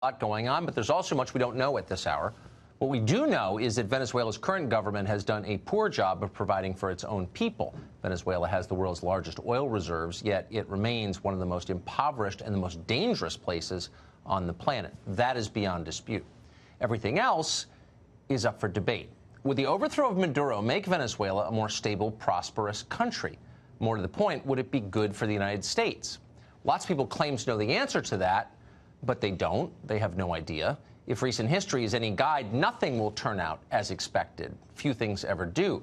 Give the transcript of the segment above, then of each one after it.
A lot going on, but there's also much we don't know at this hour. What we do know is that Venezuela's current government has done a poor job of providing for its own people. Venezuela has the world's largest oil reserves, yet it remains one of the most impoverished and the most dangerous places on the planet. That is beyond dispute. Everything else is up for debate. Would the overthrow of Maduro make Venezuela a more stable, prosperous country? More to the point, would it be good for the United States? Lots of people claim to know the answer to that, but they don't. They have no idea. If recent history is any guide, nothing will turn out as expected. Few things ever do.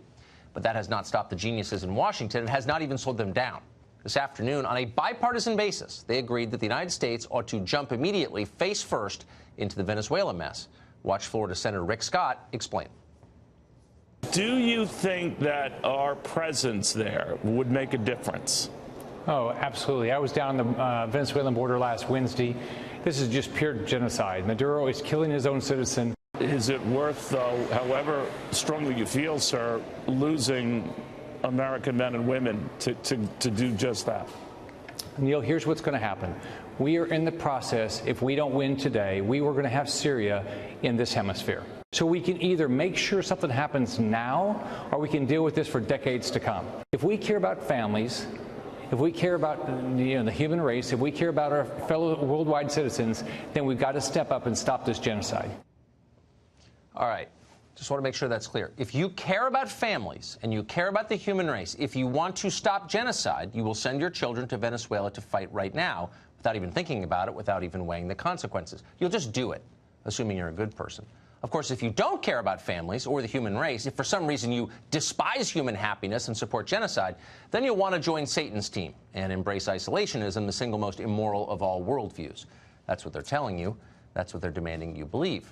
But that has not stopped the geniuses in Washington. It has not even slowed them down. This afternoon, on a bipartisan basis, they agreed that the United States ought to jump immediately, face first, into the Venezuela mess. Watch Florida Senator Rick Scott explain. Do you think that our presence there would make a difference? Oh, absolutely. I was down on the Venezuelan border last Wednesday. This is just pure genocide. Maduro is killing his own citizen. Is it worth, though, however strongly you feel, sir, losing American men and women to do just that? Neil, here's what's going to happen. We are in the process, if we don't win today, we were going to have Syria in this hemisphere. So we can either make sure something happens now, or we can deal with this for decades to come. If we care about families, if we care about the human race, if we care about our fellow worldwide citizens, then we've got to step up and stop this genocide. All right. Just want to make sure that's clear. If you care about families and you care about the human race, if you want to stop genocide, you will send your children to Venezuela to fight right now without even thinking about it, without even weighing the consequences. You'll just do it, assuming you're a good person. Of course, if you don't care about families or the human race, if for some reason you despise human happiness and support genocide, then you'll want to join Satan's team and embrace isolationism, the single most immoral of all worldviews. That's what they're telling you. That's what they're demanding you believe.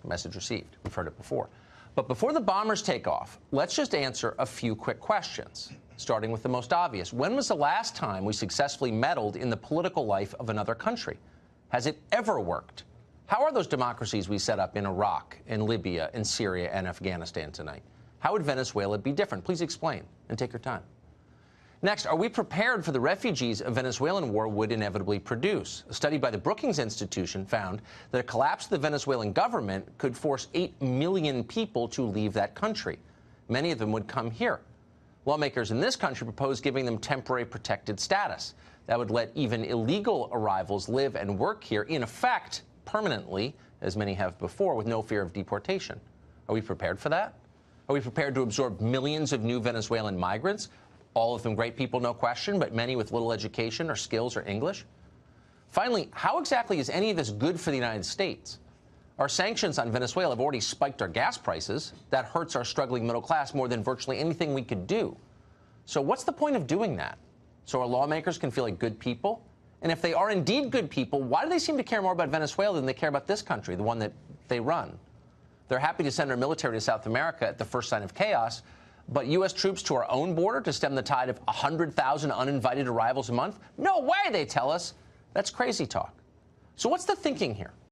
Message received. We've heard it before. But before the bombers take off, let's just answer a few quick questions, starting with the most obvious. When was the last time we successfully meddled in the political life of another country? Has it ever worked? How are those democracies we set up in Iraq, in Libya, in Syria, and Afghanistan tonight? How would Venezuela be different? Please explain, and take your time. Next, are we prepared for the refugees a Venezuelan war would inevitably produce? A study by the Brookings Institution found that a collapse of the Venezuelan government could force 8 million people to leave that country. Many of them would come here. Lawmakers in this country propose giving them temporary protected status. That would let even illegal arrivals live and work here, in effect, permanently, as many have before, with no fear of deportation. Are we prepared for that? Are we prepared to absorb millions of new Venezuelan migrants? All of them great people, no question, but many with little education or skills or English? Finally, how exactly is any of this good for the United States? Our sanctions on Venezuela have already spiked our gas prices. That hurts our struggling middle class more than virtually anything we could do. So what's the point of doing that? So our lawmakers can feel like good people? And if they are indeed good people, why do they seem to care more about Venezuela than they care about this country, the one that they run? They're happy to send our military to South America at the first sign of chaos, but U.S. troops to our own border to stem the tide of 100,000 uninvited arrivals a month? No way, they tell us. That's crazy talk. So what's the thinking here?